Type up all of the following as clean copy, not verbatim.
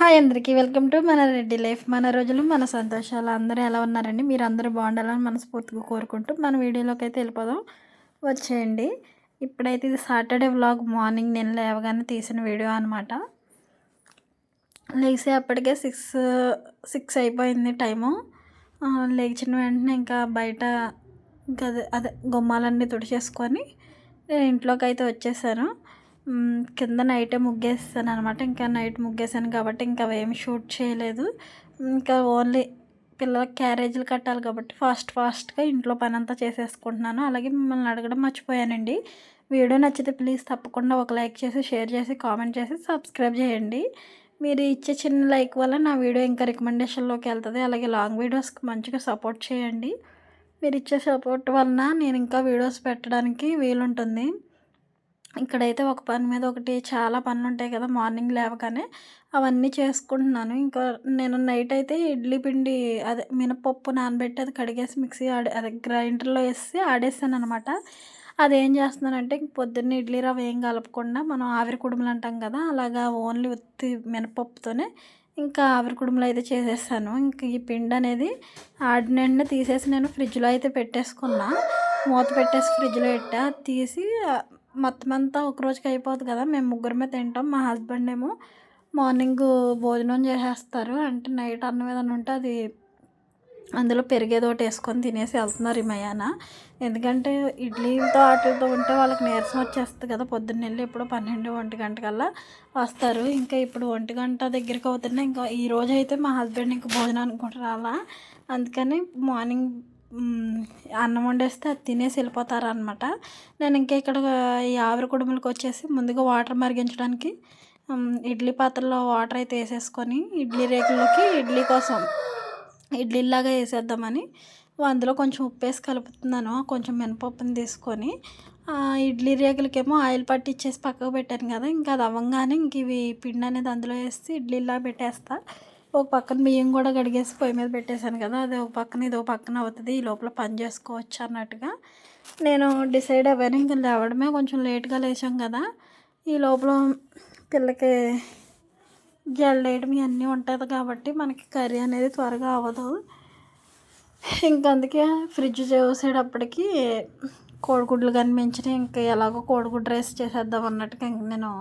Hi అందరికీ welcome to మన Reddy life. మన రోజులు మన సంతోషాలు. అందరూ ఎలా ఉన్నారండి? మీరు అందరూ బాగుండాలని మనస్ఫూర్తిగా కోరుకుంటూ మన వీడియోలోకి అయితే వెళ్ళిపోదాం. వచ్చేయండి. ఇప్పుడైతే ఇది సాటర్డే వ్లాగ్. మార్నింగ్ నేను లేవగానే తీసిన వీడియో అనమాట. లేచి అప్పటికే సిక్స్ అయిపోయింది టైము. లేచిన వెంటనే ఇంకా బయట అదే గుమ్మాలన్నీ తుడిచేసుకొని నేను ఇంట్లోకి అయితే వచ్చేసాను. కింద నైటే ముగ్గేసాను అనమాట. ఇంకా నైట్ ముగ్గేసాను కాబట్టి ఇంకా అవేమి షూట్ చేయలేదు. ఇంకా ఓన్లీ పిల్లలకి క్యారేజీలు కట్టాలి కాబట్టి ఫాస్ట్గా ఇంట్లో పని అంతా చేసేసుకుంటున్నాను. అలాగే మిమ్మల్ని అడగడం మర్చిపోయానండి. వీడియో నచ్చితే ప్లీజ్ తప్పకుండా ఒక లైక్ చేసి, షేర్ చేసి, కామెంట్ చేసి, సబ్స్క్రైబ్ చేయండి. మీరు ఇచ్చే చిన్న లైక్ వల్ల నా వీడియో ఇంకా రికమెండేషన్లోకి వెళ్తుంది. అలాగే లాంగ్ వీడియోస్కి మంచిగా సపోర్ట్ చేయండి. మీరు ఇచ్చే సపోర్ట్ వలన నేను ఇంకా వీడియోస్ పెట్టడానికి వీలుంటుంది. ఇక్కడైతే ఒక పని మీద ఒకటి చాలా పనులు ఉంటాయి కదా మార్నింగ్ లేవగానే, అవన్నీ చేసుకుంటున్నాను. ఇంకా నేను నైట్ అయితే ఇడ్లీ పిండి అదే మినపప్పు నానబెట్టి అది కడిగేసి మిక్సీ అదే గ్రైండర్లో వేసి ఆడేసాను అనమాట. అదేం చేస్తున్నానంటే పొద్దున్నే ఇడ్లీ రవ్వ ఏం కలపకుండా మనం ఆవిరి కుడుములు అంటాం కదా, అలాగా ఓన్లీ ఉత్తి మినపప్పుతోనే ఇంకా ఆవిరి కుడుములు అయితే చేసేసాను. ఇంకా ఈ పిండి అనేది ఆడినండి తీసేసి నేను ఫ్రిడ్జ్లో అయితే పెట్టేసుకున్నా. మూత పెట్టేసి ఫ్రిడ్జ్లో పెట్టా. తీసి మొత్తం అంతా ఒక రోజుకి అయిపోతుంది కదా, మేము ముగ్గురమే తింటాం. మా హస్బెండ్ ఏమో మార్నింగ్ భోజనం చేసేస్తారు. అంటే నైట్ అన్నం ఏదైనా ఉంటే అది అందులో పెరిగేది ఒకటి వేసుకొని తినేసి వెళ్తున్నారు ఈ మయాన. ఎందుకంటే ఇడ్లీతో వాటితో ఉంటే వాళ్ళకి నీరసం వచ్చేస్తుంది కదా, పొద్దున్న వెళ్ళి ఇప్పుడు 12-1 గంటకల్లా వస్తారు. ఇంకా ఇప్పుడు 1 గంట దగ్గరికి అవుతున్నాయి. ఇంకా ఈ రోజు అయితే మా హస్బెండ్ ఇంకా భోజనానికి కూడా రాలా. అందుకని మార్నింగ్ అన్నం వండేస్తే అది తినేసి వెళ్ళిపోతారనమాట. నేను ఇంకా ఇక్కడ ఈ ఆవిరి కుడుములకు వచ్చేసి ముందుగా వాటర్ మరిగించడానికి ఇడ్లీ పాత్రలో వాటర్ అయితే వేసేసుకొని ఇడ్లీ రేకుల్లోకి ఇడ్లీ కోసం ఇడ్లీలాగా వేసేద్దామని అందులో కొంచెం ఉప్పు వేసి కలుపుతున్నాను. కొంచెం మినపప్పుని తీసుకొని ఇడ్లీ రేకులకేమో ఆయిల్ పట్టించేసి పక్కకు పెట్టాను కదా, ఇంకా అది అవ్వగానే ఇంక ఇవి పిండి అనేది అందులో వేసి ఇడ్లీలా పెట్టేస్తా. ఒక పక్కన బియ్యం కూడా కడిగేసి పొయ్యి మీద పెట్టేశాను కదా, అది ఒక పక్కన ఇది ఒక పక్కన అవుతుంది. ఈ లోపల పని చేసుకోవచ్చు అన్నట్టుగా నేను డిసైడ్ అవ్వాను. ఇంకా లేవడమే కొంచెం లేట్గా లేచాం కదా, ఈ లోపల పిల్లకి జల్లేయడం ఇవన్నీ ఉంటుంది కాబట్టి మనకి కర్రీ అనేది త్వరగా అవ్వదు. ఇంక అందుకే ఫ్రిడ్జ్ చూసేటప్పటికి కోడిగుడ్లు కనిపించినాయి. ఇంకా ఎలాగో కోడిగుడ్డు రైస్ చేసేద్దాం అన్నట్టుగా ఇంక నేను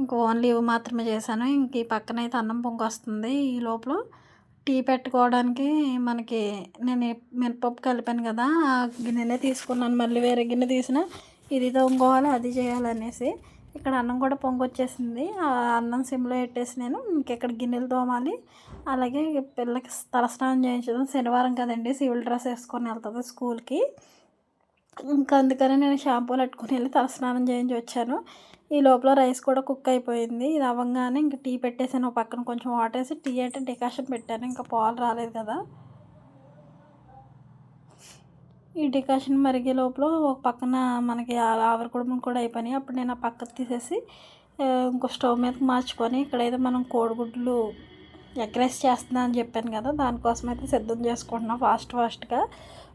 ఇంక ఓన్లీ ఇవి మాత్రమే చేశాను. ఇంక ఈ పక్కన అయితే అన్నం పొంగు వస్తుంది. ఈ లోపల టీ పెట్టుకోవడానికి మనకి నేను మినపప్పు కలిపాను కదా, ఆ గిన్నెనే తీసుకున్నాను. మళ్ళీ వేరే గిన్నె తీసిన ఇది తోముకోవాలి అది చేయాలనేసి ఇక్కడ అన్నం కూడా పొంగొచ్చేసింది. ఆ అన్నం సిమ్లో పెట్టేసి నేను ఇంకెక్కడ గిన్నెలు తోమాలి. అలాగే పిల్లలకి తలస్నానం చేయించడం. శనివారం కదండి, సివిల్ డ్రెస్ వేసుకొని వెళ్తుంది స్కూల్కి. ఇంకా అందుకని నేను షాంపూలు పెట్టుకుని వెళ్ళి తలస్నానం చేయించి వచ్చాను. ఈ లోపల రైస్ కూడా కుక్ అయిపోయింది. ఇది అవ్వగానే ఇంక టీ పెట్టేసాను. ఒక పక్కన కొంచెం వాటర్ వేసి టీ అంటే డికాషన్ పెట్టాను. ఇంకా పాలు రాలేదు కదా, ఈ డికాషన్ మరిగే లోపల ఒక పక్కన మనకి ఆవిరి కుడుములు కూడా అయిపోయినాయి. అప్పుడు నేను ఆ పక్కకు తీసేసి ఇంకో స్టవ్ మీదకి మార్చుకొని ఇక్కడైతే మనం కోడిగుడ్లు ఎగ్ రైస్ చేస్తున్నా అని చెప్పాను కదా, దానికోసం అయితే సిద్ధం చేసుకుంటున్నాను ఫాస్ట్గా.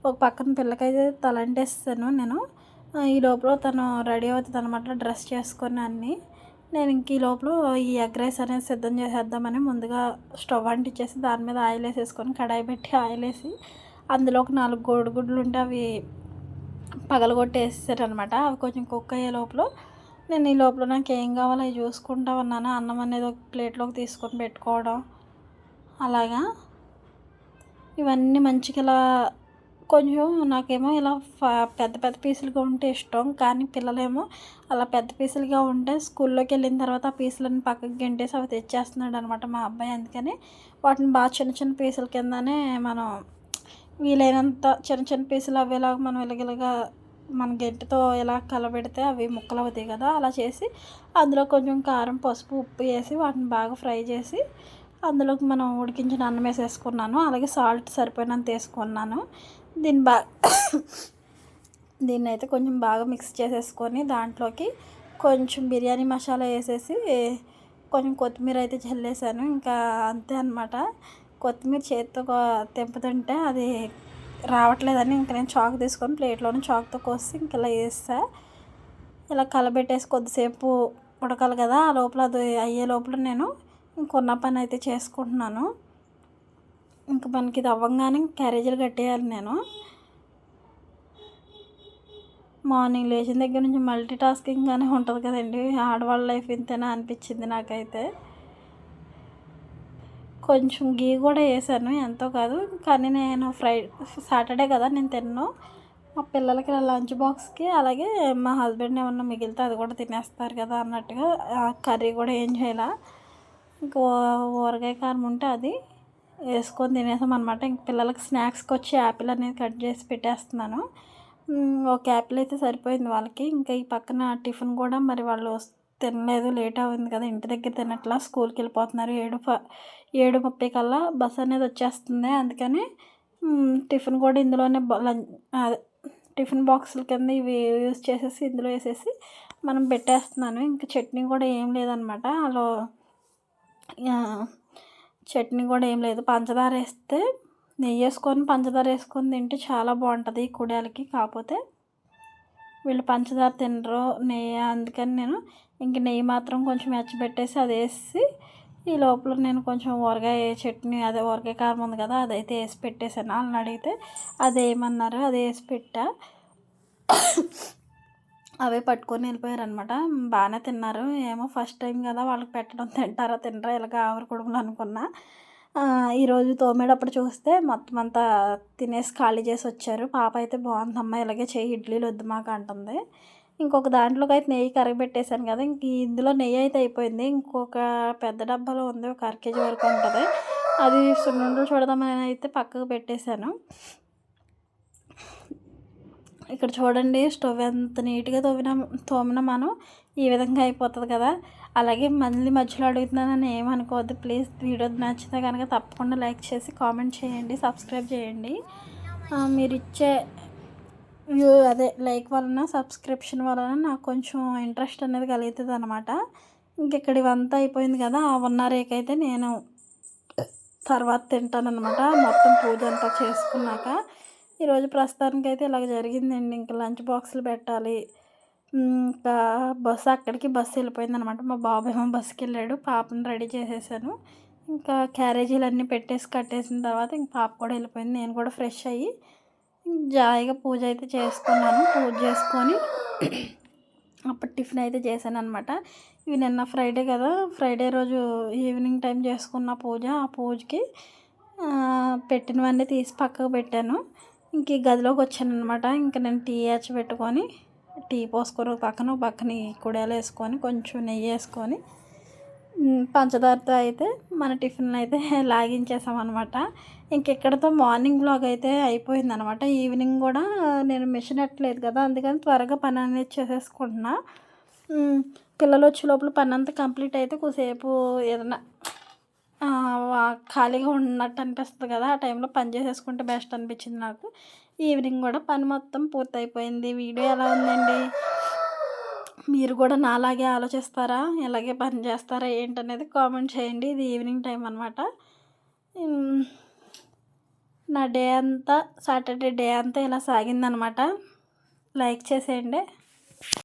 ఒక పక్కన పిల్లకైతే తలంటేస్తాను నేను. ఈ లోపల తను రెడీ అవుతుంది అనమాట, డ్రెస్ చేసుకొని అన్నీ. నేను ఇంక ఈ లోపల ఈ ఎగ్ రైస్ అనేది సిద్ధం చేసేద్దామని ముందుగా స్టవ్ అంటించేసి దాని మీద ఆయిల్ వేసేసుకొని కడాయి పెట్టి ఆయిల్ వేసి అందులో ఒక 4 కోడిగుడ్లు ఉంటే అవి పగలగొట్టేసారనమాట. అవి కొంచెం కుక్ అయ్యే లోపల నేను ఈ లోపల నాకు ఏం కావాలో అవి చూసుకుంటా ఉన్నాను. అన్నం అనేది ఒక ప్లేట్లోకి తీసుకొని పెట్టుకోవడం, అలాగా ఇవన్నీ మంచిగా ఇలా కొంచెం నాకేమో ఇలా పెద్ద పీసులుగా ఉంటే ఇష్టం. కానీ పిల్లలేమో అలా పెద్ద పీసులుగా ఉంటే స్కూల్లోకి వెళ్ళిన తర్వాత ఆ పీసులన్నీ పక్కకి గెంటేసి అవి తెచ్చేస్తున్నాడు అనమాట మా అబ్బాయి. అందుకని వాటిని బాగా చిన్న పీసుల కిందనే మనం వీలైనంత చిన్న పీసులు అవేలాగా మనం ఇలాగ మన గెంటితో ఇలా కలబెడితే అవి ముక్కలు అవుతాయి కదా, అలా చేసి అందులో కొంచెం కారం, పసుపు, ఉప్పు వేసి వాటిని బాగా ఫ్రై చేసి అందులోకి మనం ఉడికించిన అన్నం వేసేసుకున్నాను. అలాగే సాల్ట్ సరిపోయినంత వేసుకున్నాను. దీన్ని అయితే కొంచెం బాగా మిక్స్ చేసేసుకొని దాంట్లోకి కొంచెం బిర్యానీ మసాలా వేసేసి కొంచెం కొత్తిమీర అయితే చల్లేసాను. ఇంకా అంతే అనమాట. కొత్తిమీర చేతితో తెంపుతుంటే అది రావట్లేదని ఇంక నేను చాకు తీసుకొని ప్లేట్లోని చాకుతో కోసి ఇంక ఇలా వేస్తా. ఇలా కలబెట్టేసి కొద్దిసేపు ఉడకాలి కదా, ఆ లోపల అది అయ్యే లోపల నేను ఇంకొన్న పని అయితే చేసుకుంటున్నాను. ఇంక మనకి ఇది అవ్వంగానే క్యారేజీలు కట్టేయాలి నేను. మార్నింగ్ లేచిన దగ్గర నుంచి మల్టీ టాస్కింగ్గానే ఉంటుంది కదండి. ఆడవాళ్ళ లైఫ్ ఇంతేనా అనిపించింది నాకైతే. కొంచెం గీ కూడా వేసాను, ఎంతో కాదు. కానీ నేను సాటర్డే కదా నేను తిన్నాను. మా పిల్లలకి లంచ్ బాక్స్కి, అలాగే మా హస్బెండ్ ఏమన్నా మిగిలితే అది కూడా తినేస్తారు కదా అన్నట్టుగా కర్రీ కూడా ఏం చేయాల. ఇంకో ఊరగాయ కారం ఉంటే అది వేసుకొని తినేసాం అనమాట. ఇంక పిల్లలకి స్నాక్స్కి వచ్చి యాపిల్ అనేది కట్ చేసి పెట్టేస్తున్నాను. ఒక యాపిల్ అయితే సరిపోయింది వాళ్ళకి. ఇంకా ఈ పక్కన టిఫిన్ కూడా మరి వాళ్ళు తినలేదు, లేట్ అయింది కదా, ఇంటి దగ్గర తినట్లా, స్కూల్కి వెళ్ళిపోతున్నారు. 7:30 కల్లా బస్ అనేది వచ్చేస్తుంది. అందుకని టిఫిన్ కూడా ఇందులోనే అదే టిఫిన్ బాక్సుల కింద ఇవి యూజ్ చేసేసి ఇందులో వేసేసి మనం పెట్టేస్తున్నాను. ఇంకా చట్నీ కూడా ఏం లేదనమాట. అలా చట్నీ కూడా ఏం లేదు. పంచదార వేస్తే నెయ్యి వేసుకొని పంచదార వేసుకొని తింటే చాలా బాగుంటుంది కుడియాలకి. కాకపోతే వీళ్ళు పంచదార తినరు, నెయ్యి. అందుకని నేను ఇంక నెయ్యి మాత్రం కొంచెం పెట్టేసి అది వేసి, ఈ లోపల నేను కొంచెం ఊరగాయ చట్నీ, అదే ఊరగాయ కారం ఉంది కదా, అదైతే వేసి పెట్టేశాను. వాళ్ళని అడిగితే అది వేయమన్నారు, అది వేసి పెట్టా. అవే పట్టుకొని వెళ్ళిపోయారు అనమాట. బాగానే తిన్నారు. ఏమో ఫస్ట్ టైం కదా, వాళ్ళకి పెట్టడం తింటారా తినరా ఇలాగ ఆవిరి కుడుములు అనుకున్నా. ఈరోజు తోమేటప్పుడు చూస్తే మొత్తం అంతా తినేసి ఖాళీ చేసి వచ్చారు. పాప అయితే బాగుందమ్మా, ఇలాగే చేయి, ఇడ్లీలు వద్దు మాకు అంటుంది. ఇంకొక దాంట్లోకి అయితే నెయ్యి కరగబెట్టేశాను కదా, ఇంక ఇందులో నెయ్యి అయితే అయిపోయింది. ఇంకొక పెద్ద డబ్బాలో ఉంది, ఒక 1/2 kg వరకు ఉంటుంది. అది సున్నుండలు చూడదామని అయితే పక్కకు పెట్టేశాను. ఇక్కడ చూడండి, స్టవ్ ఎంత నీట్గా తోమినా మనం ఈ విధంగా అయిపోతుంది కదా. అలాగే మళ్ళీ మధ్యలో అడుగుతున్నానని ఏమనుకోవద్దు ప్లీజ్. వీడియో నచ్చితే కనుక తప్పకుండా లైక్ చేసి కామెంట్ చేయండి, సబ్స్క్రైబ్ చేయండి. మీరు ఇచ్చే లైక్ వలన, సబ్స్క్రిప్షన్ వలన నాకు కొంచెం ఇంట్రెస్ట్ అనేది కలుగుతుంది అనమాట. ఇంకెక్కడ ఇవంతా అయిపోయింది కదా, ఆ 1.5 అయితే నేను తర్వాత తింటానమాట. మొత్తం పూజ అంతా చేసుకున్నాక. ఈరోజు ప్రస్తుతానికి అయితే ఇలాగ జరిగిందండి. ఇంకా లంచ్ బాక్సులు పెట్టాలి. ఇంకా అక్కడికి బస్సు వెళ్ళిపోయింది అనమాట. మా బాబు ఏమో బస్సుకి వెళ్ళాడు, పాపను రెడీ చేసేసాను. ఇంకా క్యారేజీలు అన్నీ పెట్టేసి కట్టేసిన తర్వాత ఇంక పాప కూడా వెళ్ళిపోయింది. నేను కూడా ఫ్రెష్ అయ్యి జాయిగా పూజ అయితే చేసుకున్నాను. పూజ చేసుకొని అప్పుడు టిఫిన్ అయితే చేశాను అనమాట. ఇవి నిన్న ఫ్రైడే కదా, ఫ్రైడే రోజు ఈవినింగ్ టైం చేసుకున్న పూజ. ఆ పూజకి పెట్టినవన్నీ తీసి పక్కకు పెట్టాను. ఇంక ఈ గదిలోకి వచ్చాను అనమాట. ఇంకా నేను టీ పెట్టుకొని, టీ పోసుకొని పక్కన కుడియాలు వేసుకొని, కొంచెం నెయ్యి వేసుకొని, పంచదారతో అయితే మన టిఫిన్లు అయితే లాగించేసామన్నమాట. ఇంకెక్కడితో మార్నింగ్ బ్లాగ్ అయితే అయిపోయిందనమాట. ఈవినింగ్ కూడా నేను మిషన్ ఎట్టలేదు కదా, అందుకని త్వరగా పని అనేది చేసేసుకుంటున్నా. పిల్లలు వచ్చే లోపల పని అంతా కంప్లీట్ అయితే కొద్దిసేపు ఏదైనా ఖాళీగా ఉన్నట్టు అనిపిస్తుంది కదా, ఆ టైంలో పని చేసేసుకుంటే బెస్ట్ అనిపించింది నాకు. ఈవినింగ్ కూడా పని మొత్తం పూర్తయిపోయింది. వీడియో ఎలా ఉందండి? మీరు కూడా నాలాగే ఆలోచిస్తారా, ఇలాగే పని చేస్తారా ఏంటనేది కామెంట్ చేయండి. ఇది ఈవినింగ్ టైం అనమాట. నా డే అంతా, సాటర్డే డే అంతా ఇలా సాగిందనమాట. లైక్ చేసేయండి.